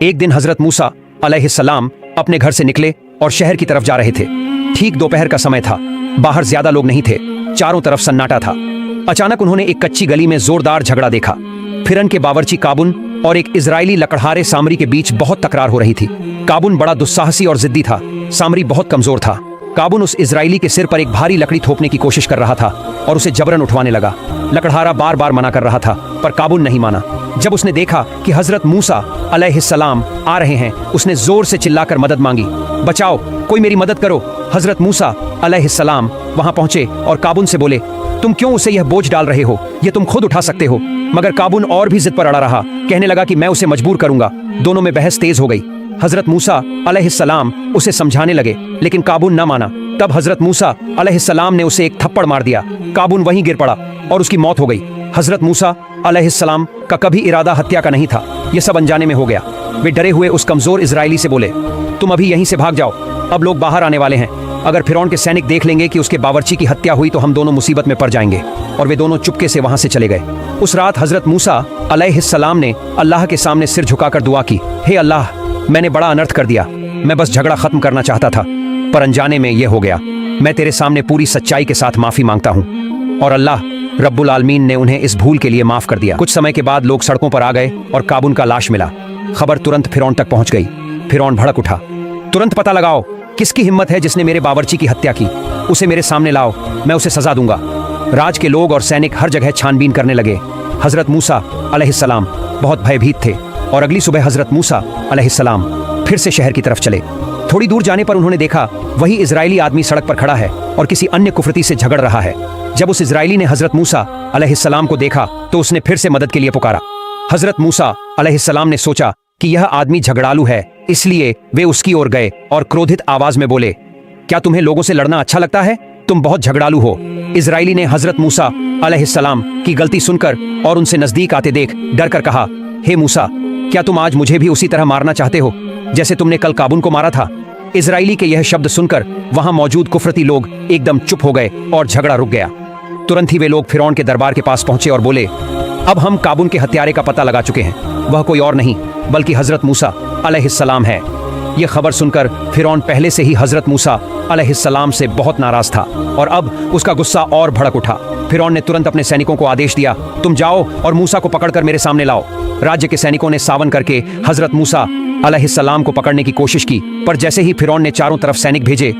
एक दिन हजरत मूसा अलैहिस्सलाम अपने घर से निकले और शहर की तरफ जा रहे थे। ठीक दोपहर का समय था। बाहर ज्यादा लोग नहीं थे, चारों तरफ सन्नाटा था। अचानक उन्होंने एक कच्ची गली में जोरदार झगड़ा देखा। फिरन के बावर्ची काबुन और एक इजरायली लकड़हारे सामरी के बीच बहुत तकरार हो रही थी। काबुन बड़ा दुस्साहसी और जिद्दी था, सामरी बहुत कमजोर था। काबुन उस इजरायली के सिर पर एक भारी लकड़ी थोपने की कोशिश कर रहा था और उसे जबरन उठवाने लगा। लकड़हारा बार बार मना कर रहा था, पर काबुन नहीं माना। जब उसने देखा कि हजरत मूसा अलैहिस्सलाम आ रहे हैं, उसने जोर से चिल्लाकर मदद मांगी। बचाओ, कोई मेरी मदद करो। हजरत मूसा अलैहिस्सलाम वहां पहुंचे और काबुन से बोले, तुम क्यों उसे यह बोझ डाल रहे हो? ये तुम खुद उठा सकते हो। मगर काबुन और भी जिद पर अड़ा रहा, कहने लगा कि मैं उसे मजबूर करूंगा। दोनों में बहस तेज हो गई। हजरत मूसा अलैहिस्सलाम उसे समझाने लगे, लेकिन काबुन न माना। तब हजरत मूसा अलैहिस्सलाम ने उसे एक थप्पड़ मार दिया। काबुन वहीं गिर पड़ा और उसकी मौत हो गई। हजरत मूसा अलैहिस्सलाम का कभी इरादा हत्या का नहीं था, यह सब अनजाने में हो गया। वे डरे हुए उस कमजोर इजरायली से बोले, तुम अभी यहीं से भाग जाओ, अब लोग बाहर आने वाले हैं। अगर फिरौन के सैनिक देख लेंगे कि उसके बावर्ची की हत्या हुई तो हम दोनों मुसीबत में पड़ जाएंगे। और वे दोनों चुपके से वहां से चले गए। उस रात हजरत मूसा अलैहिस्सलाम ने अल्लाह के सामने सिर झुकाकर दुआ की, हे अल्लाह, मैंने बड़ा अनर्थ कर दिया। मैं बस झगड़ा खत्म करना चाहता था, पर अनजाने में यह हो गया। मैं तेरे सामने पूरी सच्चाई के साथ माफी मांगता हूँ। और अल्लाह रब्बुल आलमीन ने उन्हें इस भूल के लिए माफ कर दिया। कुछ समय के बाद लोग सड़कों पर आ गए और काबुन का लाश मिला। खबर तुरंत फिरौन तक पहुंच गई। फिरौन भड़क उठा, तुरंत पता लगाओ किसकी हिम्मत है जिसने मेरे बावर्ची की हत्या की। उसे मेरे सामने लाओ, मैं उसे सजा दूंगा। राज के लोग और सैनिक हर जगह छानबीन करने लगे। हजरत मूसा अलैहिस्सलाम बहुत भयभीत थे और अगली सुबह हजरत मूसा अलैहिस्सलाम फिर से शहर की तरफ चले। थोड़ी दूर जाने पर उन्होंने देखा वही इजरायली आदमी सड़क पर खड़ा है और किसी अन्य कुफरती से झगड़ रहा है। जब उस इजरायली ने हजरत मूसा अलैहिस्सलाम को देखा तो उसने फिर से मदद के लिए पुकारा। हजरत मूसा अलैहिस्सलाम ने सोचा कि यह आदमी झगड़ालू है, इसलिए वे उसकी ओर गए और क्रोधित आवाज में बोले, क्या तुम्हें लोगों से लड़ना अच्छा लगता है? तुम बहुत झगड़ालू हो। इजरायली ने हजरत मूसा अलैहिस्सलाम की गलती सुनकर और उनसे नजदीक आते देख डर कर कहा, हे मूसा, क्या तुम आज मुझे भी उसी तरह मारना चाहते हो जैसे तुमने कल काबुन को मारा था? इजरायली के यह शब्द सुनकर वहां मौजूद कुफरती लोग एकदम चुप हो गए और झगड़ा रुक गया। तुरंत ही वे लोग फिरौन के दरबार के पास पहुंचे और बोले, अब हम काबुन के हत्यारे का पता लगा चुके हैं। वह कोई और नहीं बल्कि हजरत मूसा अलैहिस्सलाम है। यह खबर सुनकर फिरौन पहले से ही हजरत मूसा अलैहिस्सलाम से बहुत नाराज था और अब उसका गुस्सा और भड़क उठा। फिरौन ने तुरंत अपने सैनिकों को आदेश दिया, तुम जाओ और मूसा को पकड़कर मेरे सामने लाओ। राज्य के सैनिकों ने सावन करके हजरत मूसा अलैहिस्सलाम को पकड़ने की कोशिश की, पर जैसे ही फिरौन ने चारों तरफ सैनिक भेजे,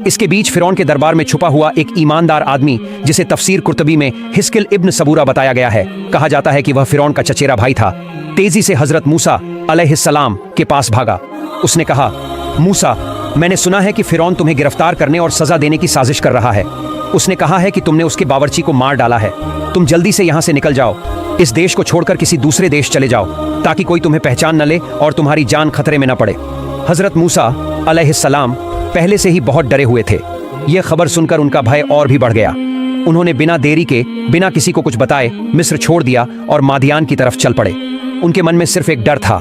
इसके बीच फिरौन के दरबार में छुपा हुआ एक ईमानदार आदमी, जिसे तफसीर कुर्तबी में हिस्किल इब्न सबूरा बताया गया है, कहा जाता है कि वह फिरौन का चचेरा भाई था, तेजी से हजरत मूसा अलैहिस्सलाम के पास भागा। उसने कहा, मूसा, मैंने सुना है कि फिरौन तुम्हें गिरफ्तार करने और सजा देने की साजिश कर रहा है। उसने कहा है कि तुमने उसके बावर्ची को मार डाला है। तुम जल्दी से यहाँ से निकल जाओ, इस देश को छोड़कर किसी दूसरे देश चले जाओ, ताकि कोई तुम्हें पहचान न ले और तुम्हारी जान खतरे में न पड़े। हजरत मूसा अलैहिस्सलाम पहले से ही बहुत डरे हुए थे। यह खबर सुनकर उनका भय और भी बढ़ गया। उन्होंने बिना देरी के, बिना किसी को कुछ बताए मिस्र छोड़ दिया और मादियान की तरफ चल पड़े। उनके मन में सिर्फ एक डर था,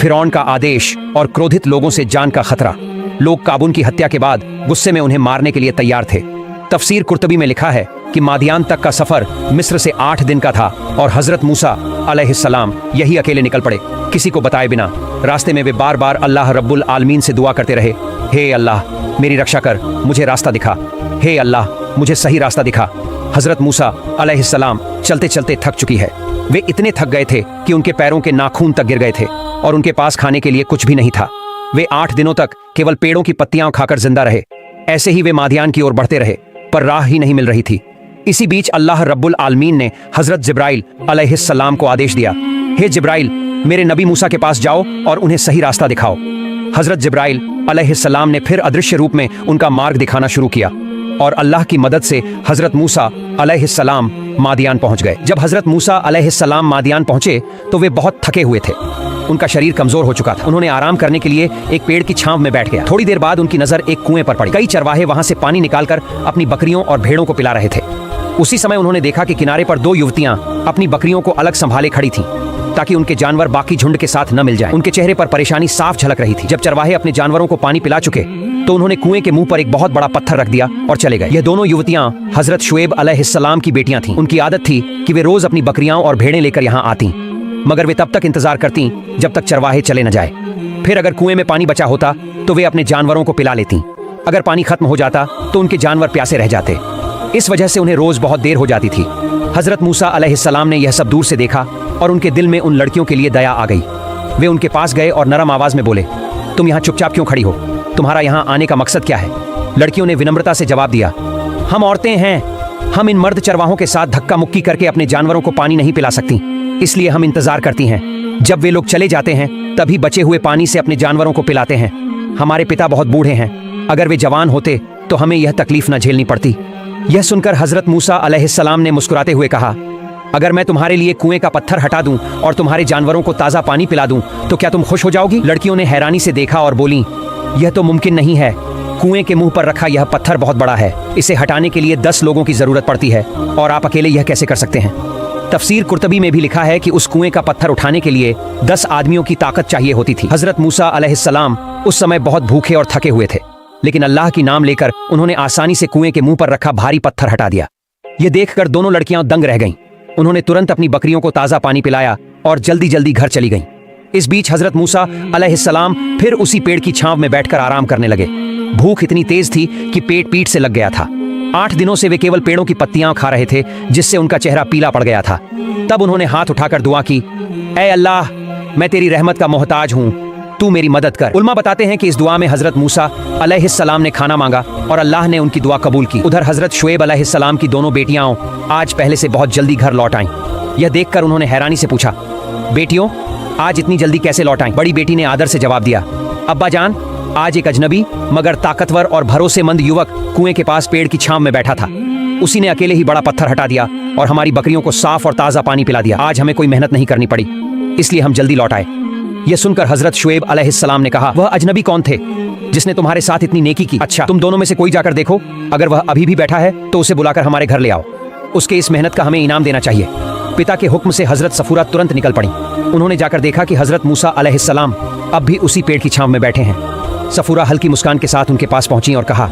फिरौन का आदेश और क्रोधित लोगों से जान का खतरा। लोग काबुन की हत्या के बाद गुस्से में उन्हें मारने के लिए तैयार थे। तफसीर कुर्तबी में लिखा है कि मादियान तक का सफर मिस्र से 8 दिन का था और हजरत मूसा अलैहिस्सलाम यही अकेले निकल पड़े, किसी को बताए बिना। रास्ते में वे बार बार अल्लाह रब्बुल आलमीन से दुआ करते रहे, हे अल्लाह, मेरी रक्षा कर, मुझे रास्ता दिखा। हे अल्लाह, मुझे सही रास्ता दिखा। हजरत मूसा अलैहिस्सलाम चलते चलते थक चुकी है। वे इतने थक गए थे कि उनके पैरों के नाखून तक गिर गए थे और उनके पास खाने के लिए कुछ भी नहीं था। वे 8 दिनों तक केवल पेड़ों की पत्तियां खाकर जिंदा रहे। ऐसे ही वे मादियान की ओर बढ़ते रहे, पर राह ही नहीं मिल रही थी। इसी बीच अल्लाह रब्बुल आलमीन ने हजरत जिब्राइल अलैहिस्सलाम को आदेश दिया, हे जिब्राइल, मेरे नबी मूसा के पास जाओ और उन्हें सही रास्ता दिखाओ। हजरत जिब्राइल अलैहिस्सलाम ने फिर अदृश्य रूप में उनका मार्ग दिखाना शुरू किया और अल्लाह की मदद से हजरत मूसा अलैहिस्सलाम मादियान पहुंच गए। जब हजरत मूसा अलैहिस्सलाम मादियान पहुंचे तो वे बहुत थके हुए थे। उनका शरीर कमजोर हो चुका था। उन्होंने आराम करने के लिए एक पेड़ की छांव में बैठ गया। थोड़ी देर बाद उनकी नजर एक कुएं पर पड़ी। कई चरवाहे वहां से पानी निकालकर अपनी बकरियों और भेड़ों को पिला रहे थे। उसी समय उन्होंने देखा कि किनारे पर 2 युवतियां अपनी बकरियों को अलग संभाले खड़ी थीं, ताकि उनके जानवर बाकी झुंड के साथ न मिल जाएं। उनके चेहरे पर परेशानी साफ झलक रही थी। जब चरवाहे अपने जानवरों को पानी पिला चुके तो उन्होंने कुएं के मुंह पर एक बहुत बड़ा पत्थर रख दिया और चले गए। यह दोनों युवतियां हजरत शुएब अलैहिस्सलाम की बेटियां थीं। उनकी आदत थी कि वे रोज अपनी बकरियां और भेड़ें लेकर यहाँ आती। मगर वे तब तक इंतजार करती जब तक चरवाहे चले न जाए। फिर अगर कुएं में पानी बचा होता तो वे अपने जानवरों को पिला लेती। अगर पानी खत्म हो जाता तो उनके जानवर प्यासे रह जाते। इस वजह से उन्हें रोज बहुत देर हो जाती थी। हजरत मूसा अलैहिस्सलाम ने यह सब दूर से देखा और उनके दिल में उन लड़कियों के लिए दया आ गई। वे उनके पास गए और नरम आवाज में बोले, तुम यहाँ चुपचाप क्यों खड़ी हो? तुम्हारा यहाँ आने का मकसद क्या है? लड़कियों ने विनम्रता से जवाब दिया, हम औरतें हैं, हम इन मर्द चरवाहों के साथ धक्का मुक्की करके अपने जानवरों को पानी नहीं पिला सकती, इसलिए हम इंतजार करती हैं। जब वे लोग चले जाते हैं तभी बचे हुए पानी से अपने जानवरों को पिलाते हैं। हमारे पिता बहुत बूढ़े हैं, अगर वे जवान होते तो हमें यह तकलीफ न झेलनी पड़ती। यह सुनकर हजरत मूसा अलैहिस्सलाम ने मुस्कुराते हुए कहा, अगर मैं तुम्हारे लिए कुएं का पत्थर हटा दूं और तुम्हारे जानवरों को ताज़ा पानी पिला दूं तो क्या तुम खुश हो जाओगी? लड़कियों ने हैरानी से देखा और बोली, यह तो मुमकिन नहीं है। कुएं के मुंह पर रखा यह पत्थर बहुत बड़ा है, इसे हटाने के लिए 10 लोगों की जरूरत पड़ती है और आप अकेले यह कैसे कर सकते हैं? तफसीर कुर्तबी में भी लिखा है कि उस कुएं का पत्थर उठाने के लिए 10 आदमियों की ताकत चाहिए होती थी। हजरत मूसा अलैहिस्सलाम उस समय बहुत भूखे और थके हुए थे, लेकिन अल्लाह की नाम लेकर उन्होंने आसानी से कुएं के मुंह पर रखा भारी पत्थर हटा दिया। यह देखकर दोनों लड़कियां दंग रह गईं। उन्होंने तुरंत अपनी बकरियों को ताज़ा पानी पिलाया और जल्दी जल्दी घर चली गईं। इस बीच हजरत मूसा अलैहिस्सलाम फिर उसी पेड़ की छांव में बैठकर आराम करने लगे। भूख इतनी तेज थी कि पेट पीठ से लग गया था। 8 दिनों से वे केवल पेड़ों की पत्तियां खा रहे थे, जिससे उनका चेहरा पीला पड़ गया था। तब उन्होंने हाथ उठाकर दुआ की, ऐ अल्लाह, मैं तेरी रहमत का मोहताज हूँ, तू मेरी मदद कर। उलमा बताते हैं कि इस दुआ में हजरत मूसा अलैहिस्सलाम ने खाना मांगा और अल्लाह ने उनकी दुआ कबूल की। उधर हजरत शुएब अलैहिस्सलाम की दोनों बेटियां आज पहले से बहुत जल्दी घर लौट आईं। यह देखकर उन्होंने हैरानी से पूछा, बेटियों, आज इतनी जल्दी कैसे लौट आईं? बड़ी बेटी ने आदर से जवाब दिया, अब्बा जान, आज एक अजनबी मगर ताकतवर और भरोसेमंद युवक कुएं के पास पेड़ की छांव में बैठा था। उसी ने अकेले ही बड़ा पत्थर हटा दिया और हमारी बकरियों को साफ और ताज़ा पानी पिला दिया। आज हमें कोई मेहनत नहीं करनी पड़ी, इसलिए हम जल्दी लौट आए। यह सुनकर हजरत शुएब अलैहिस्सलाम ने कहा, वह अजनबी कौन थे जिसने तुम्हारे साथ इतनी नेकी की? अच्छा, तुम दोनों में से कोई जाकर देखो, अगर वह अभी भी बैठा है तो उसे बुलाकर हमारे घर ले आओ। उसके इस मेहनत का हमें इनाम देना चाहिए। पिता के हुक्म से हजरत सफूरा तुरंत निकल पड़ी। उन्होंने जाकर देखा कि हजरत मूसा अलैहिस्सलाम अब भी उसी पेड़ की छांव में बैठे हैं। सफूरा हल्की मुस्कान के साथ उनके पास पहुंची और कहा,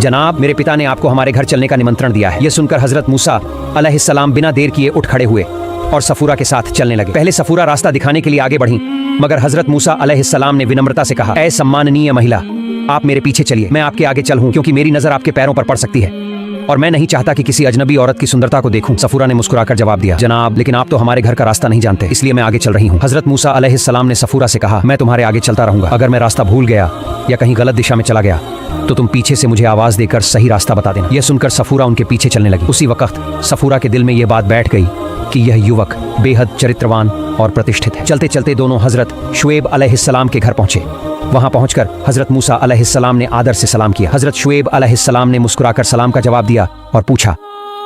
जनाब, मेरे पिता ने आपको हमारे घर चलने का निमंत्रण दिया है। यह सुनकर हजरत मूसा अलैहिस्सलाम बिना देर किए उठ खड़े हुए और सफूरा के साथ चलने लगे। पहले सफूरा रास्ता दिखाने के लिए आगे बढ़ी, मगर हजरत मूसा अलैहिस्सलाम ने विनम्रता से कहा, ऐ सम्माननीय महिला, आप मेरे पीछे चलिए, मैं आपके आगे चलूं, क्योंकि मेरी नजर आपके पैरों पर पड़ सकती है और मैं नहीं चाहता कि किसी अजनबी औरत की सुंदरता को देखूं। सफूरा ने मुस्कुराकर जवाब दिया, जनाब, लेकिन आप तो हमारे घर का रास्ता नहीं जानते, इसलिए मैं आगे चल रही हूँ। हजरत मूसा अलैहिस्सलाम ने सफूरा से कहा, मैं तुम्हारे आगे चलता रहूंगा। अगर मैं रास्ता भूल गया या कहीं गलत दिशा में चला गया तो तुम पीछे से मुझे आवाज देकर सही रास्ता बता देना। यह सुनकर सफूरा उनके पीछे चलने लगी। उसी वक्त सफूरा के दिल में यह बात बैठ गई कि यह युवक बेहद चरित्रवान और प्रतिष्ठित है। चलते चलते दोनों हजरत शुएब अलैहिस्सलाम के घर पहुंचे। वहां पहुंचकर हजरत मूसा अलैहिस्सलाम ने आदर से सलाम किया। हजरत शुएब अलैहिस्सलाम ने मुस्कुराकर सलाम का जवाब दिया और पूछा,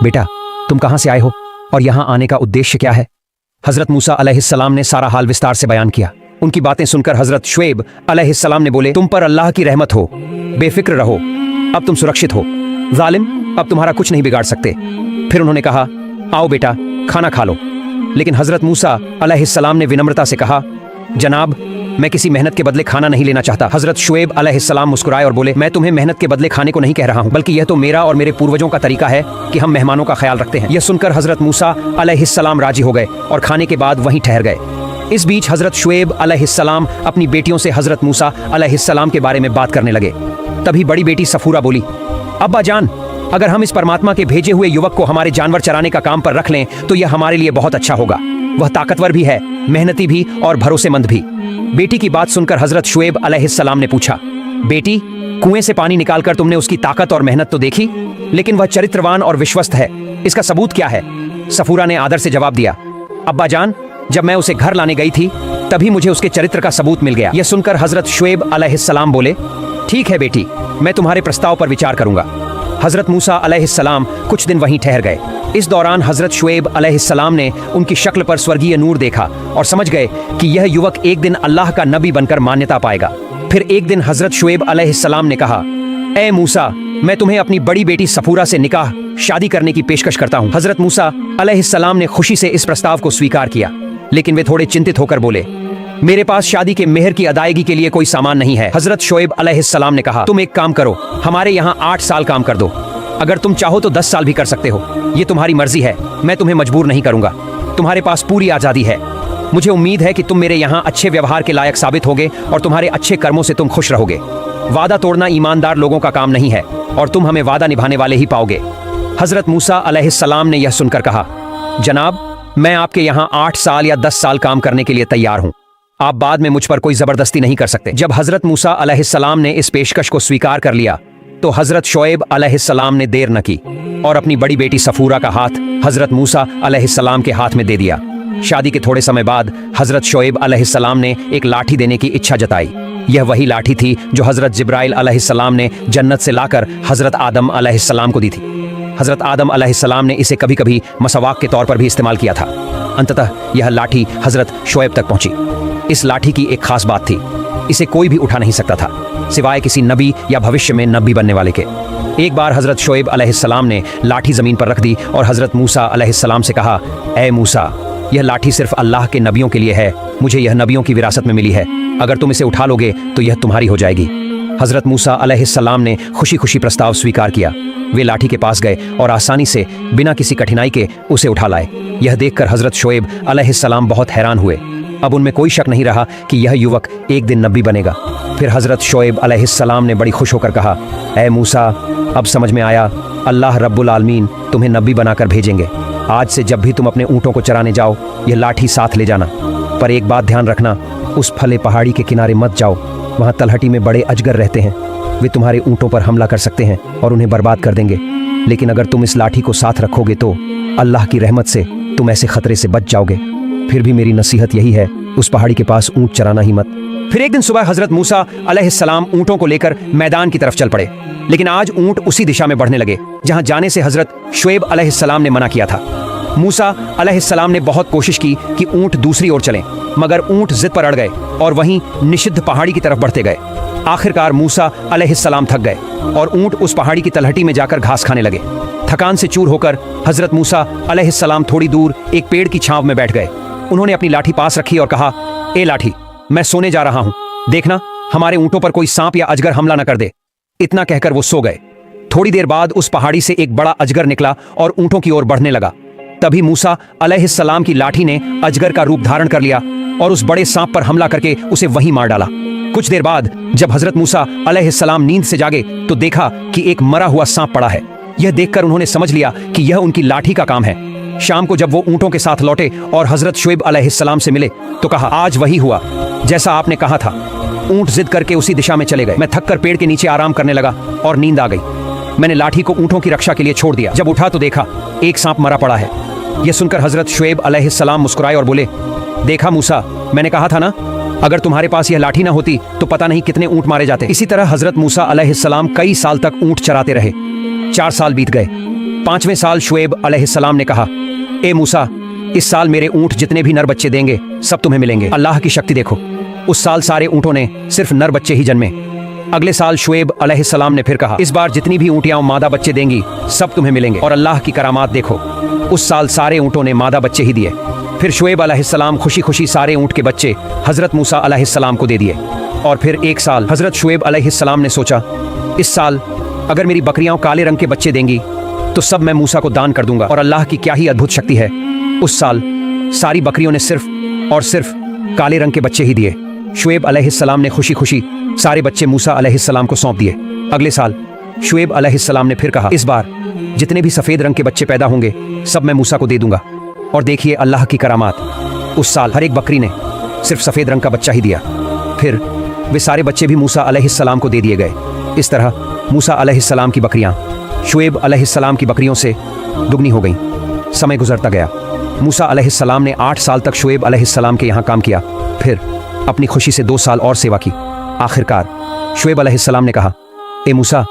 बेटा, तुम कहां से आए हो और यहां आने का उद्देश्य क्या है? हजरत मूसा अलैहिस्सलाम ने सारा हाल विस्तार से बयान किया। उनकी बातें सुनकर हजरत शुएब अलैहिस्सलाम ने बोले, तुम पर अल्लाह की रहमत हो, बेफिक्र रहो, अब तुम सुरक्षित हो, जालिम अब तुम्हारा कुछ नहीं बिगाड़ सकते। फिर उन्होंने कहा, आओ बेटा, खाना खा लो। लेकिन हजरत मूसा अलैहिस्सलाम ने विनम्रता से कहा, जनाब, मैं किसी मेहनत के बदले खाना नहीं लेना चाहता। हजरत शुएब अलैहिस्सलाम मुस्कुराए और बोले, मैं तुम्हें मेहनत के बदले खाने को नहीं कह रहा हूँ, बल्कि यह तो मेरा और मेरे पूर्वजों का तरीका है कि हम मेहमानों का ख्याल रखते हैं। यह सुनकर हजरत मूसा अलैहिस्सलाम राजी हो गए और खाने के बाद वहीं ठहर गए। इस बीच हजरत शुएब अलैहिस्सलाम अपनी बेटियों से हजरत मूसा अलैहिस्सलाम के बारे में बात करने लगे। तभी बड़ी बेटी सफूरा बोली, अब्बा जान, अगर हम इस परमात्मा के भेजे हुए युवक को हमारे जानवर चराने का काम पर रख लें तो यह हमारे लिए बहुत अच्छा होगा। वह ताकतवर भी है, मेहनती भी और भरोसेमंद भी। बेटी की बात सुनकर हजरत शुएब अलैहिस्सलाम ने पूछा, बेटी, कुएं से पानी निकालकर तुमने उसकी ताकत और मेहनत तो देखी, लेकिन वह चरित्रवान और विश्वस्त है, इसका सबूत क्या है? सफूरा ने आदर से जवाब दिया, अब्बा जान, जब मैं उसे घर लाने गई थी तभी मुझे उसके चरित्र का सबूत मिल गया। यह सुनकर हजरत शुएब अलैहिस्सलाम बोले, ठीक है बेटी, मैं तुम्हारे प्रस्ताव पर विचार करूंगा। हजरत मूसा अलैहिस्सलाम कुछ दिन वहीं ठहर गए। इस दौरान हजरत शुएब अलैहिस्सलाम ने उनकी शक्ल पर स्वर्गीय नूर देखा और समझ गए कि यह युवक एक दिन अल्लाह का नबी बनकर मान्यता पाएगा। फिर एक दिन हजरत शुएब अलैहिस्सलाम ने कहा, ए मूसा, मैं तुम्हें अपनी बड़ी बेटी सफूरा से निकाह शादी करने की पेशकश करता हूँ। हजरत मूसा अलैहिस्सलाम ने खुशी से इस प्रस्ताव को स्वीकार किया, लेकिन वे थोड़े चिंतित होकर बोले, मेरे पास शादी के मेहर की अदायगी के लिए कोई सामान नहीं है। हजरत शुएब अलैहिस्सलाम ने कहा, तुम एक काम करो, हमारे यहाँ 8 साल काम कर दो, अगर तुम चाहो तो 10 साल भी कर सकते हो, ये तुम्हारी मर्जी है, मैं तुम्हें मजबूर नहीं करूंगा, तुम्हारे पास पूरी आजादी है। मुझे उम्मीद है कि तुम मेरे यहाँ अच्छे व्यवहार के लायक साबित होगे और तुम्हारे अच्छे कर्मों से तुम खुश रहोगे। वादा तोड़ना ईमानदार लोगों का काम नहीं है और तुम हमें वादा निभाने वाले ही पाओगे। हजरत मूसा अलैहिस्सलाम ने यह सुनकर कहा, जनाब, मैं आपके यहाँ 8 साल या 10 साल काम करने के लिए तैयार हूँ। आप बाद में मुझ पर कोई जबरदस्ती नहीं कर सकते। जब हजरत मूसा अलैहिस्सलाम ने इस पेशकश को स्वीकार कर लिया तो हजरत शोएब अलैहिस्सलाम ने देर न की और अपनी बड़ी बेटी सफूरा का हाथ हजरत मूसा अलैहिस्सलाम के हाथ में दे दिया। शादी के थोड़े समय बाद हजरत शोएब अलैहिस्सलाम ने एक लाठी देने की इच्छा जताई। यह वही लाठी थी जो हजरत जिब्राइल अलैहिस्सलाम ने जन्नत से लाकर हजरत आदम अलैहिस्सलाम को दी थी। हजरत आदम अलैहिस्सलाम ने इसे कभी कभी मसवाक के तौर पर भी इस्तेमाल किया था। अंततः यह लाठी हजरत शोएब तक पहुंची। इस लाठी की एक खास बात थी, इसे कोई भी उठा नहीं सकता था सिवाय किसी नबी या भविष्य में नबी बनने वाले के। एक बार हजरत शोएब अलैहिस्सलाम ने लाठी जमीन पर रख दी और हजरत मूसा अलैहिस्सलाम से कहा, ए मूसा, यह लाठी सिर्फ अल्लाह के नबियों के लिए है। मुझे यह नबियों की विरासत में मिली है। अगर तुम इसे उठा लोगे तो यह तुम्हारी हो जाएगी। हजरत मूसा अलैहिस्सलाम ने खुशी खुशी प्रस्ताव स्वीकार किया। वे लाठी के पास गए और आसानी से बिना किसी कठिनाई के उसे उठा लाए। यह देखकर हजरत शोएब अलैहिस्सलाम बहुत हैरान हुए। अब उनमें कोई शक नहीं रहा कि यह युवक एक दिन नबी बनेगा। फिर हजरत शोएब अलैहिस्सलाम ने बड़ी खुश होकर कहा, ए मूसा, अब समझ में आया, अल्लाह रब्बुल आलमीन तुम्हें नबी बनाकर भेजेंगे। आज से जब भी तुम अपने ऊँटों को चराने जाओ, यह लाठी साथ ले जाना। पर एक बात ध्यान रखना, उस फले पहाड़ी के किनारे मत जाओ। वहाँ तलहटी में बड़े अजगर रहते हैं। वे तुम्हारे ऊँटों पर हमला कर सकते हैं और उन्हें बर्बाद कर देंगे। लेकिन अगर तुम इस लाठी को साथ रखोगे तो अल्लाह की रहमत से तुम ऐसे खतरे से बच जाओगे। फिर भी मेरी नसीहत यही है, उस पहाड़ी के पास ऊँट चराना ही मत। फिर एक दिन सुबह हजरत मूसा अलैहिस्सलाम ऊँटों को लेकर मैदान की तरफ चल पड़े। लेकिन आज ऊँट उसी दिशा में बढ़ने लगे जहाँ जाने से हजरत शोएब अलैहिस्सलाम ने मना किया था। मूसा अलैहिस्सलाम ने बहुत कोशिश की कि ऊँट दूसरी ओर चलें, मगर ऊँट जिद पर अड़ गए और वहीं निषिद्ध पहाड़ी की तरफ बढ़ते गए। आखिरकार मूसा अलैहिस्सलाम थक गए और ऊँट उस पहाड़ी की तलहटी में जाकर घास खाने लगे। थकान से चूर होकर हजरत मूसा अलैहिस्सलाम थोड़ी दूर एक पेड़ की छांव में बैठ गए। उन्होंने अपनी लाठी पास रखी और कहा, ए लाठी, मैं सोने जा रहा हूं। देखना हमारे ऊँटों पर कोई सांप या अजगर हमला न कर दे। इतना कहकर वो सो गए। थोड़ी देर बाद उस पहाड़ी से एक बड़ा अजगर निकला और ऊँटों की ओर बढ़ने लगा। तभी मूसा अलैहिस्सलाम की लाठी ने अजगर का रूप धारण कर लिया और उस बड़े सांप पर हमला करके उसे वहीं मार डाला। कुछ देर बाद जब हजरत मूसा अलैहिस्सलाम नींद से जागे तो देखा कि एक मरा हुआ सांप पड़ा है। यह देखकर उन्होंने समझ लिया कि यह उनकी लाठी का काम है। शाम को जब वो ऊँटों के साथ लौटे और हजरत शोएब अलैहिस्सलाम से मिले तो कहा, आज वही हुआ जैसा आपने कहा था। ऊँट जिद करके उसी दिशा में चले गए। मैं थककर पेड़ के नीचे आराम करने लगा और नींद आ गई। मैंने लाठी को ऊँटों की रक्षा के लिए छोड़ दिया। जब उठा तो देखा एक सांप मरा पड़ा है। यह सुनकर हजरत शोएब अलैहिस्सलाम मुस्कुराए और बोले, देखा मूसा, मैंने कहा था ना, अगर तुम्हारे पास यह लाठी ना होती तो पता नहीं कितने ऊँट मारे जाते। इसी तरह हजरत मूसा अलैहिस्सलाम कई साल तक ऊँट चराते रहे। 4 साल बीत गए। 5वें साल शोएब अलैहिस्सलाम ने कहा, ए मूसा, इस साल मेरे ऊँट जितने भी नर बच्चे देंगे सब तुम्हें मिलेंगे। अल्लाह की शक्ति देखो, उस साल सारे ऊँटों ने सिर्फ नर बच्चे ही जन्मे। अगले साल शोएब अलैहिस्सलाम ने फिर कहा, इस बार जितनी भी ऊँटियाँ मादा बच्चे देंगी सब तुम्हें मिलेंगे। और अल्लाह की करामात देखो, उस साल सारे ऊँटों ने मादा बच्चे ही दिए। फिर शोएब अलैहिस्सलाम खुशी खुशी सारे ऊँट के बच्चे हजरत मूसा अलैहिस्सलाम को दे दिए। और फिर एक साल हजरत शोएब अलैहिस्सलाम ने सोचा, इस साल अगर मेरी बकरियाँ काले रंग के बच्चे देंगी तो सब मैं मूसा को दान कर दूंगा। और अल्लाह की क्या ही अद्भुत शक्ति है, उस साल सारी बकरियों ने सिर्फ और सिर्फ काले रंग के बच्चे ही दिए। शोएब अलैहिस्सलाम ने खुशी खुशी सारे बच्चे मूसा अलैहिस्सलाम को सौंप दिए। अगले साल शोएब अलैहिस्सलाम ने फिर कहा, इस बार जितने भी सफ़ेद रंग के बच्चे पैदा होंगे सब मैं मूसा को दे दूंगा। और देखिए अल्लाह की करामात, उस साल हर एक बकरी ने सिर्फ सफ़ेद रंग का बच्चा ही दिया। फिर वे सारे बच्चे भी मूसा अलैहिस्सलाम को दे दिए गए। इस तरह मूसा अलैहिस्सलाम की बकरियाँ शोएब अलैहिस्सलाम की बकरियों से दुगनी हो गईं। समय गुजरता गया। मूसा अलैहिस्सलाम ने 8 साल तक शोएब अलैहिस्सलाम के यहाँ काम किया। फिर अपनी खुशी से 2 साल और सेवा की। आखिरकार शोएब अलैहिस्सलाम ने कहा, ए मूसा,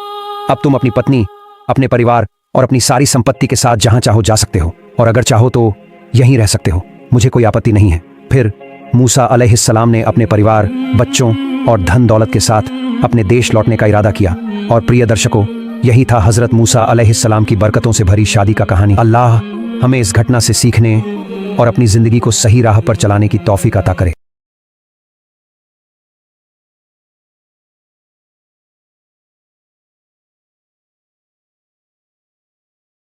अब तुम अपनी पत्नी, अपने परिवार और अपनी सारी संपत्ति के साथ जहाँ चाहो जा सकते हो, और अगर चाहो तो यहीं रह सकते हो, मुझे कोई आपत्ति नहीं है। फिर मूसा अलैहिस्सलाम ने अपने परिवार, बच्चों और धन दौलत के साथ अपने देश लौटने का इरादा किया। और प्रिय दर्शकों, यही था हजरत मूसा अलैहिस्सलाम की बरकतों से भरी शादी का कहानी। अल्लाह हमें इस घटना से सीखने और अपनी जिंदगी को सही राह पर चलाने की तौफीक अता करे।